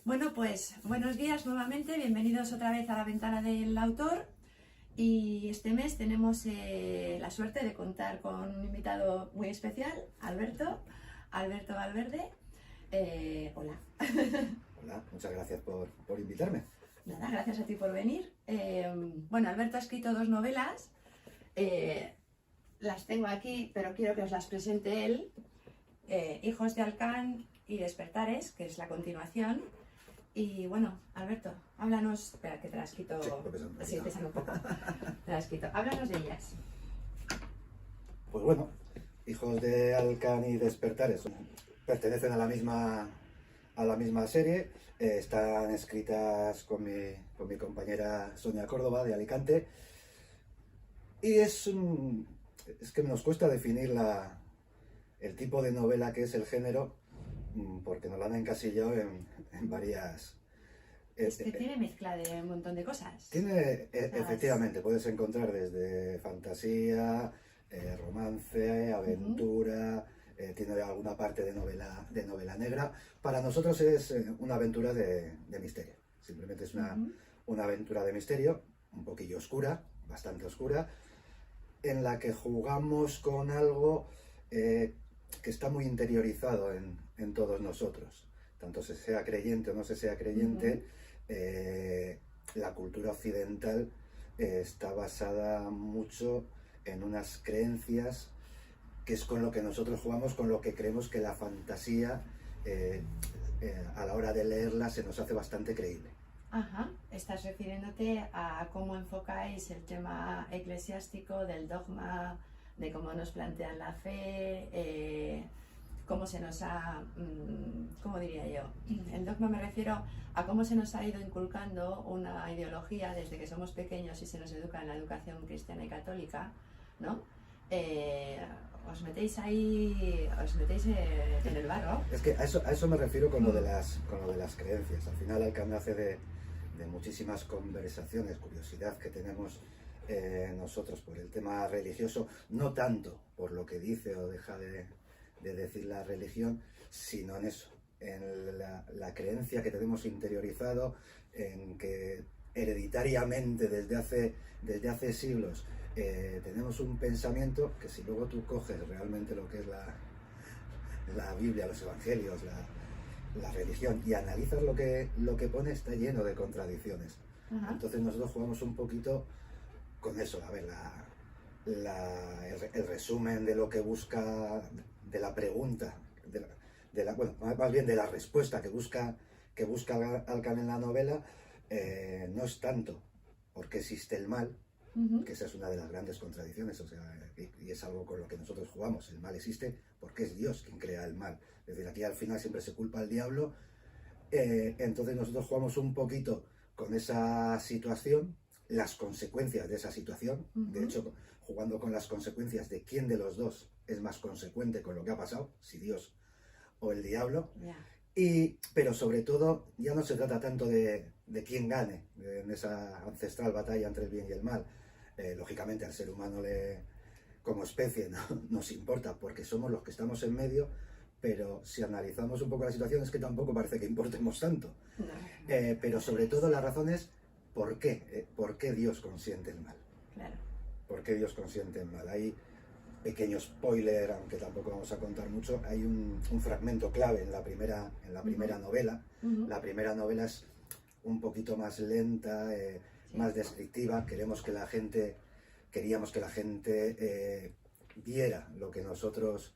Bueno, pues buenos días nuevamente, bienvenidos otra vez a la ventana del autor. Y este mes tenemos la suerte de contar con un invitado muy especial, Alberto Valverde. Hola. Hola, muchas gracias por invitarme. Nada, gracias a ti por venir. Bueno, Alberto ha escrito 2 novelas, las tengo aquí, pero quiero que os las presente él. Hijos de Alcán y Despertares, que es la continuación. Y bueno, Alberto, háblanos. Espera, que te las quito. Sí, pesan un poco. Te las quito. Háblanos de ellas. Pues bueno, Hijos de Alcán y Despertares pertenecen a la misma serie. Están escritas con mi compañera Sonia Córdoba de Alicante. Y es que nos cuesta definir el tipo de novela que es el género, porque nos la han encasillado en varias... Es que tiene mezcla de un montón de cosas. Efectivamente, puedes encontrar desde fantasía, romance, aventura, tiene alguna parte de novela negra. Para nosotros es una aventura de misterio. Simplemente es una aventura de misterio, un poquillo oscura, bastante oscura, en la que jugamos con algo que está muy interiorizado en todos nosotros. Tanto se sea creyente o no se sea creyente, la cultura occidental está basada mucho en unas creencias que es con lo que nosotros jugamos, con lo que creemos que la fantasía a la hora de leerla se nos hace bastante creíble. Ajá, estás refiriéndote a cómo enfocáis el tema eclesiástico del dogma, de cómo nos plantean la fe, cómo se nos ha, ¿cómo diría yo? El dogma me refiero a cómo se nos ha ido inculcando una ideología desde que somos pequeños y se nos educa en la educación cristiana y católica, ¿no? Os metéis ahí, en el barro. Es que a eso me refiero con lo de las creencias. Al final Alcán nace de muchísimas conversaciones, curiosidad que tenemos nosotros por el tema religioso, no tanto por lo que dice o deja de decir la religión, sino en eso, en la creencia que tenemos interiorizado, en que hereditariamente desde hace siglos tenemos un pensamiento que, si luego tú coges realmente lo que es la Biblia, los evangelios, la religión, y analizas lo que pone, está lleno de contradicciones. Ajá. Entonces nosotros jugamos un poquito con eso, a ver, el resumen de lo que busca, de la pregunta, bueno, más bien de la respuesta que busca Alcán en la novela, no es tanto porque existe el mal, que esa es una de las grandes contradicciones, o sea, y es algo con lo que nosotros jugamos. El mal existe porque es Dios quien crea el mal. Es decir, aquí al final siempre se culpa al diablo. Entonces nosotros jugamos un poquito con esa situación, las consecuencias de esa situación. De hecho, jugando con las consecuencias de quién de los dos es más consecuente con lo que ha pasado, si Dios o el diablo. Pero sobre todo, ya no se trata tanto de quién gane en esa ancestral batalla entre el bien y el mal. Lógicamente al ser humano como especie no nos importa, porque somos los que estamos en medio, pero si analizamos un poco la situación es que tampoco parece que importemos tanto. Pero sobre todo la razón es ¿por qué Dios consiente el mal? Claro. ¿Por qué Dios consiente el mal? Hay pequeño spoiler, aunque tampoco vamos a contar mucho, hay un fragmento clave en la primera novela. La primera novela es un poquito más lenta, más descriptiva. Queríamos que la gente viera lo que nosotros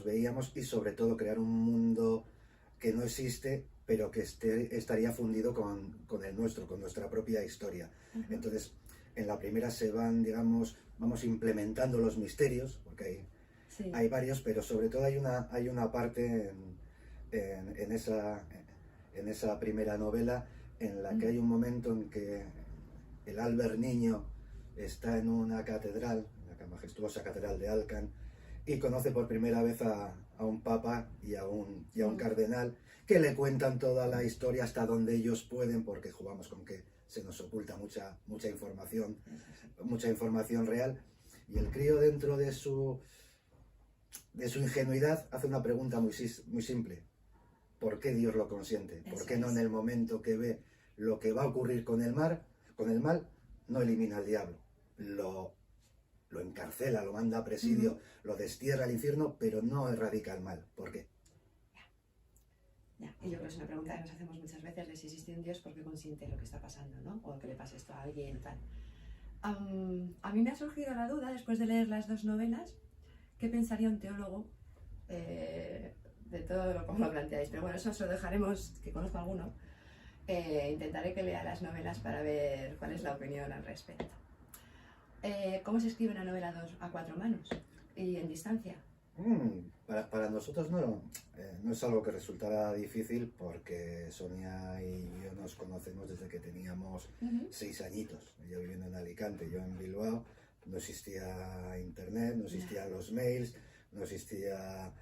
veíamos, y sobre todo crear un mundo que no existe, pero que estaría fundido con el nuestro, con nuestra propia historia. Entonces, en la primera se van, vamos implementando los misterios, porque hay varios, pero sobre todo hay una parte en esa primera novela en la que hay un momento en que el Albert niño está en una catedral, la majestuosa catedral de Alcán, y conoce por primera vez a un papa y a un cardenal, que le cuentan toda la historia hasta donde ellos pueden, porque jugamos con que se nos oculta mucha información real, y el crío, dentro de su ingenuidad, hace una pregunta muy simple: ¿por qué Dios lo consiente? ¿Por Eso qué no es. en el momento que ve lo que va a ocurrir con el mal, no elimina al diablo? Lo encarcela, lo manda a presidio, lo destierra al infierno, pero no erradica el mal. ¿Por qué? Ya. Y yo creo que es una pregunta que nos hacemos muchas veces de si existe un Dios, ¿por qué consiente lo que está pasando, ¿no? O que le pase esto a alguien o tal. A mí me ha surgido la duda, después de leer las dos novelas, ¿qué pensaría un teólogo de todo lo como lo planteáis? Pero bueno, eso se lo dejaremos, que conozco alguno. Intentaré que lea las novelas para ver cuál es la opinión al respecto. ¿Cómo se escribe una novela a cuatro manos y en distancia? Para nosotros no es algo que resultara difícil, porque Sonia y yo nos conocemos desde que teníamos 6 añitos. Ella viviendo en Alicante, yo en Bilbao. No existía internet, no existían los mails, no existía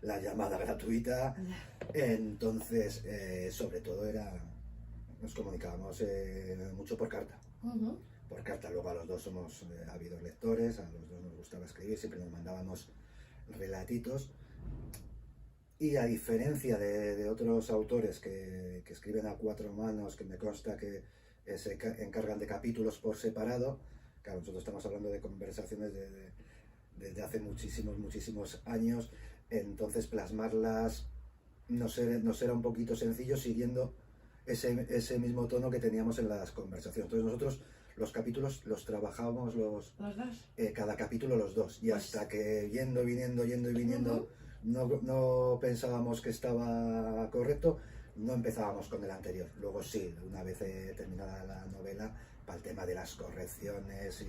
la llamada gratuita. Entonces, sobre todo nos comunicábamos mucho por carta. Por carta. Luego a los dos somos ávidos lectores, a los dos nos gustaba escribir, siempre nos mandábamos relatitos. Y a diferencia de otros autores que escriben a 4 manos, que me consta que se encargan de capítulos por separado, claro, nosotros estamos hablando de conversaciones desde hace muchísimos años, entonces plasmarlas nos era un poquito sencillo, siguiendo ese mismo tono que teníamos en las conversaciones. Entonces nosotros los capítulos los trabajábamos ¿Los dos? Cada capítulo los dos, y hasta que yendo y viniendo no pensábamos que estaba correcto, no empezábamos con el anterior. Luego sí, una vez terminada la novela, para el tema de las correcciones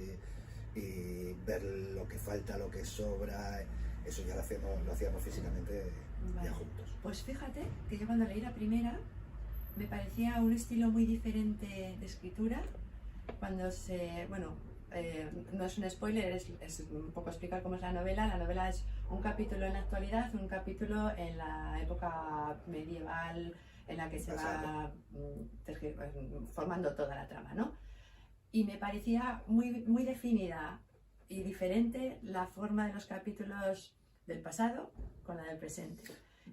y ver lo que falta, lo que sobra, eso ya lo hacíamos físicamente ya juntos. Pues fíjate que yo cuando leí la primera me parecía un estilo muy diferente de escritura. Cuando no es un spoiler, es un poco explicar cómo es la novela. La novela es un capítulo en la actualidad, un capítulo en la época medieval en la que se va formando toda la trama, ¿no? Y me parecía muy definida y diferente la forma de los capítulos del pasado con la del presente.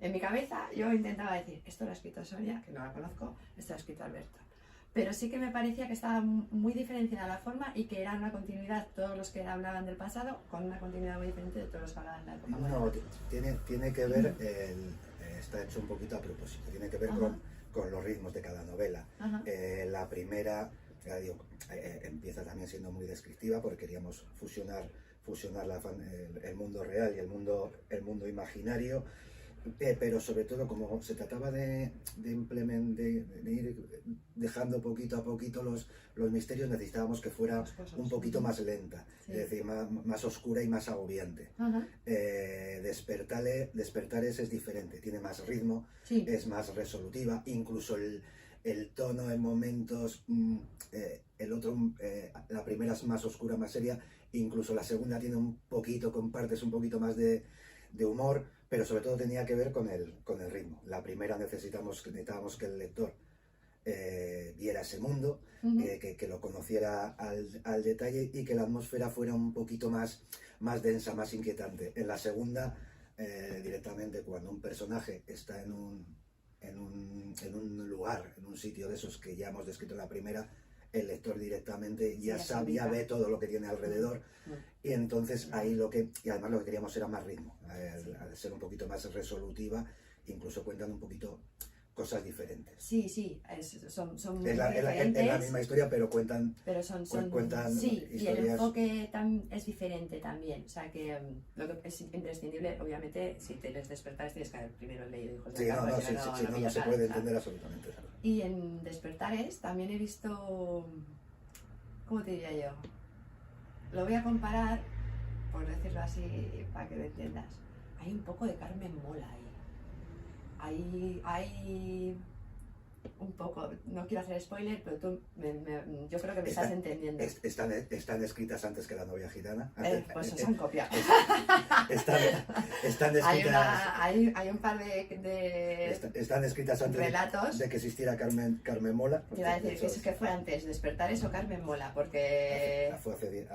En mi cabeza yo intentaba decir, esto lo ha escrito Sonia, que no la conozco, esto lo ha escrito Alberto. Pero sí que me parecía que estaba muy diferenciada la forma y que era una continuidad, todos los que hablaban del pasado, con una continuidad muy diferente de todos los que hablaban de la época moderna. No, tiene que ver, está hecho un poquito a propósito, tiene que ver con los ritmos de cada novela. La primera, ya digo, empieza también siendo muy descriptiva, porque queríamos fusionar el mundo real y el mundo imaginario. Pero sobre todo, como se trataba de ir dejando poquito a poquito los misterios, necesitábamos que fuera un poquito más lenta, sí. Es decir, más oscura y más agobiante. Despertares es diferente, tiene más ritmo, sí. Es más resolutiva, incluso el tono en momentos, la primera es más oscura, más seria, incluso la segunda tiene compartes un poquito más de humor, pero sobre todo tenía que ver con el ritmo. La primera necesitábamos que el lector viera ese mundo, que lo conociera al detalle, y que la atmósfera fuera un poquito más densa, más inquietante. En la segunda, directamente, cuando un personaje está en un lugar, en un sitio de esos que ya hemos descrito en la primera, el lector directamente ya ve todo lo que tiene alrededor, y entonces ahí y además lo que queríamos era más ritmo, al ser un poquito más resolutiva, incluso cuentan un poquito cosas diferentes. Sí, son es la misma historia, pero cuentan sí, historias. Y el enfoque es diferente también, o sea que lo que es imprescindible, obviamente, si te les despertares tienes que haber primero leído Hijos del Campo, no se puede entender absolutamente nada. Y en Despertares también he visto, ¿cómo te diría yo? Lo voy a comparar, por decirlo así, para que lo entiendas. Hay un poco de Carmen Mola ahí. Hay un poco, no quiero hacer spoiler, pero yo creo que me estás entendiendo. Están escritas antes que La novia gitana. Pues se han copiado. Están escritas. Hay un par de están escritas antes relatos. de que existiera Carmen Mola. Te iba a decir que fue antes, Despertares o Carmen Mola, porque Fue hace 10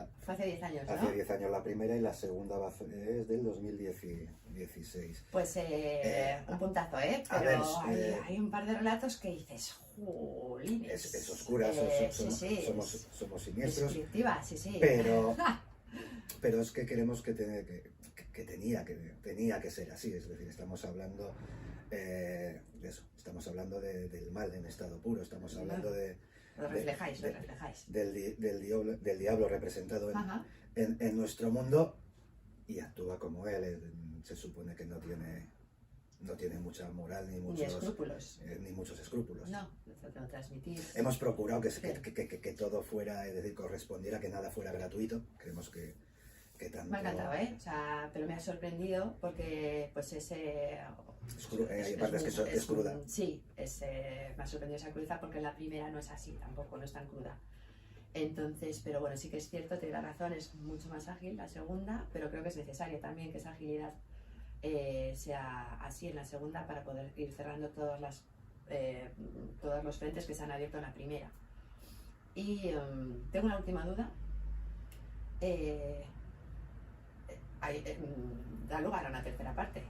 años, ¿no? Hace 10 años la primera y la segunda es del 2016. Pues un puntazo, ¿eh? A Pero ver, hay un par de relatos que dices, jolines. Es oscura, sí, somos siniestros. Descriptiva, sí. Pero es que queremos que tenía que ser así, es decir, estamos hablando de eso, estamos hablando del mal en estado puro, estamos hablando Lo reflejáis. del diablo representado en nuestro mundo, y actúa como él. Se supone que no tiene mucha moral ni muchos escrúpulos. No, lo transmitís. Hemos procurado que todo fuera, es decir, correspondiera, que nada fuera gratuito. Creemos que tanto... Me ha encantado, ¿eh? O sea, pero me ha sorprendido porque pues hay partes que es cruda. Sí, me ha sorprendido esa crudeza porque la primera no es así, tampoco, no es tan cruda. Entonces, pero bueno, sí que es cierto, te da razón, es mucho más ágil la segunda, pero creo que es necesario también que esa agilidad sea así en la segunda para poder ir cerrando todos los frentes que se han abierto en la primera. Y tengo una última duda. Da lugar a una tercera parte.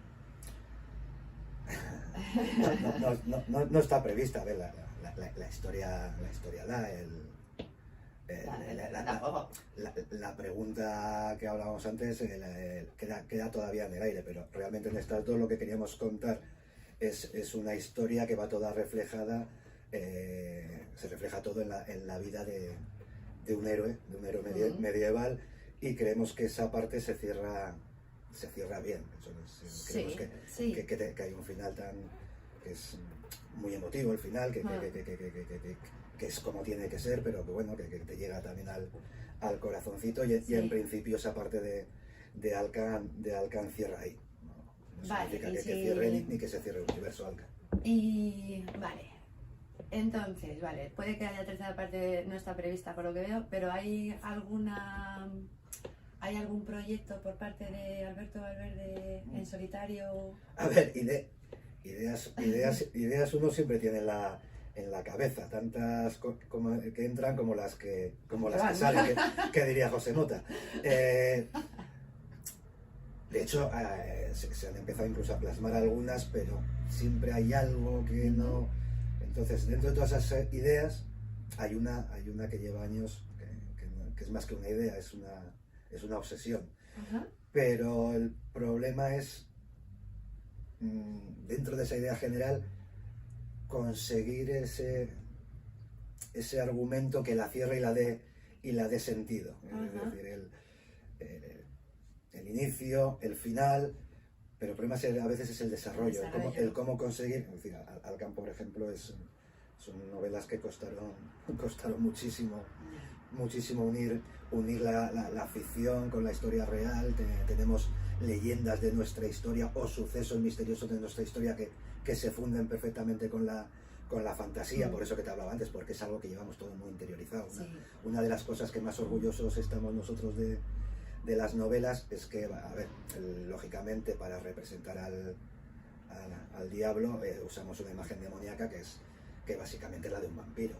No está prevista. A ver, la historia da la pregunta que hablábamos antes queda todavía en el aire, pero realmente en esta todo lo que queríamos contar es una historia que va toda reflejada, se refleja todo en la vida de un héroe medieval, y creemos que esa parte se cierra bien. Creemos que hay un final que es muy emotivo, el final, que es como tiene que ser, pero que bueno, que te llega también al corazoncito, y en principio esa parte de Alcan cierra ahí. No significa que cierre ni que se cierre el universo Alcan. Y vale, entonces, puede que haya tercera parte, no está prevista por lo que veo, pero ¿hay algún proyecto por parte de Alberto Valverde en solitario? A ver, ideas uno siempre tiene en la cabeza, tantas que entran como las que salen, que diría José Mota. De hecho, se han empezado incluso a plasmar algunas, pero siempre hay algo que no... Entonces, dentro de todas esas ideas, hay una que lleva años, que es más que una idea, es una obsesión. Pero el problema es, dentro de esa idea general, conseguir ese argumento que la cierre y la dé sentido. Es decir, el inicio, el final, pero el problema a veces es el desarrollo. El cómo conseguir. Es decir, Alcan, por ejemplo, son novelas que costaron muchísimo unir la ficción con la historia real. Tenemos leyendas de nuestra historia o sucesos misteriosos de nuestra historia que se funden perfectamente con la fantasía. Por eso que te hablaba antes, porque es algo que llevamos todo muy interiorizado. Una de las cosas que más orgullosos estamos nosotros de las novelas es que, a ver, lógicamente para representar al diablo usamos una imagen demoníaca que básicamente es la de un vampiro.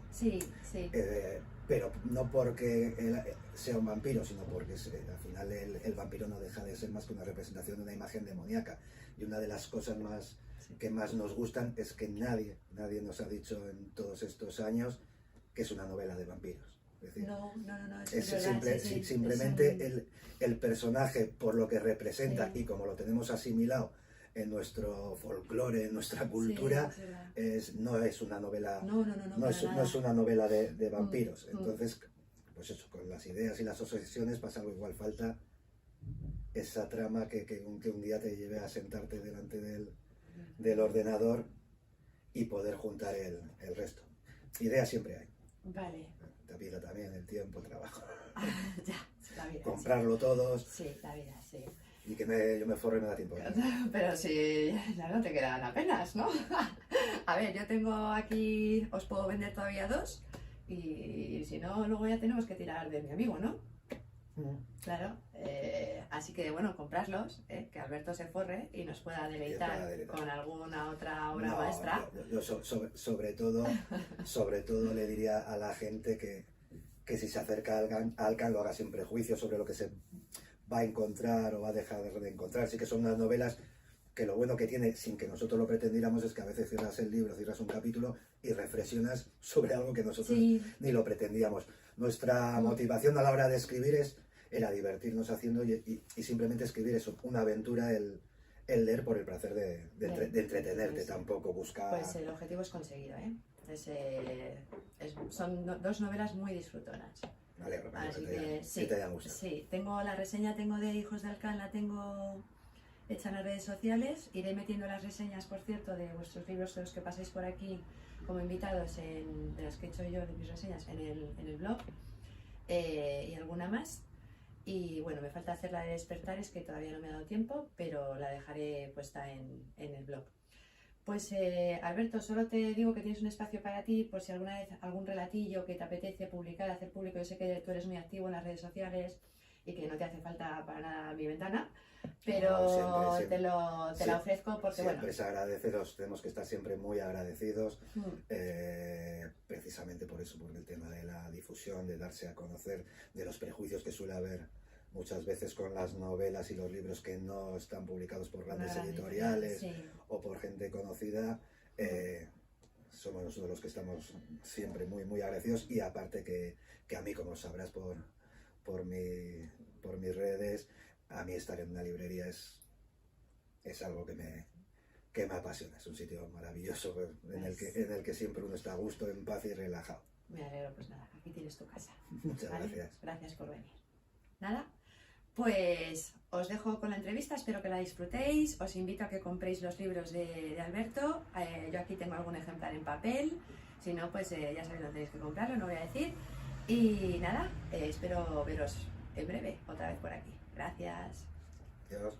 Pero no porque él sea un vampiro, sino porque al final el vampiro no deja de ser más que una representación de una imagen demoníaca. Y una de las cosas que más nos gustan es que nadie nos ha dicho en todos estos años que es una novela de vampiros. Es decir, simplemente el personaje, por lo que representa y como lo tenemos asimilado en nuestro folclore, en nuestra cultura, no es una novela, no es una novela de vampiros. Entonces, pues eso, con las ideas y las obsesiones pasa algo igual, falta esa trama que un día te lleve a sentarte delante del ordenador y poder juntar el resto. Ideas siempre hay. Vale. La vida también, el tiempo, el trabajo. La vida, comprarlo todos. Sí, la vida, sí. Y que yo me forre y me da tiempo. Pero si ya no te quedan apenas, ¿no? A ver, yo tengo aquí, os puedo vender todavía 2 y si no, luego ya tenemos que tirar de mi amigo, ¿no? Claro, así que bueno, comprarlos, que Alberto se forre y nos pueda deleitar con alguna otra obra maestra. Yo sobre todo le diría a la gente que si se acerca a Alcan lo haga sin prejuicios sobre lo que se va a encontrar o va a dejar de encontrar. Sí que son unas novelas que lo bueno que tiene, sin que nosotros lo pretendiéramos, es que a veces cierras el libro, cierras un capítulo y reflexionas sobre algo que nosotros ni lo pretendíamos. Nuestra motivación a la hora de escribir era divertirnos haciendo y simplemente escribir eso, una aventura, el leer por el placer de entretenerte, tampoco buscar... Pues el objetivo es conseguido, ¿eh? Son dos novelas muy disfrutonas. Me alegro, Así que te hayan gustado. Sí, tengo la reseña, de Hijos de Alcan, la tengo hecha en las redes sociales. Iré metiendo las reseñas, por cierto, de vuestros libros, de los que pasáis por aquí como invitados, de las que he hecho yo, de mis reseñas, en el blog, y alguna más. Y bueno, me falta hacer la de Despertares, que todavía no me ha dado tiempo, pero la dejaré puesta en el blog. Pues Alberto, solo te digo que tienes un espacio para ti, por si alguna vez algún relatillo que te apetece publicar, hacer público. Yo sé que tú eres muy activo en las redes sociales y que no te hace falta para nada mi ventana, pero no, siempre, te la ofrezco porque siempre bueno... se agradece, tenemos que estar siempre muy agradecidos, precisamente por eso, porque el tema de la difusión, de darse a conocer, de los prejuicios que suele haber muchas veces con las novelas y los libros que no están publicados por grandes editoriales o por gente conocida, somos nosotros los que estamos siempre muy, muy agradecidos. Y aparte que a mí, como sabrás por mis redes, a mí estar en una librería es algo que me apasiona. Es un sitio maravilloso en el que siempre uno está a gusto, en paz y relajado. Me alegro, pues nada, aquí tienes tu casa. Muchas gracias. Gracias por venir. Nada, pues os dejo con la entrevista, espero que la disfrutéis. Os invito a que compréis los libros de Alberto. Yo aquí tengo algún ejemplar en papel, si no, pues ya sabéis dónde tenéis que comprarlo, no voy a decir. Y nada, espero veros en breve otra vez por aquí. Gracias. Adiós.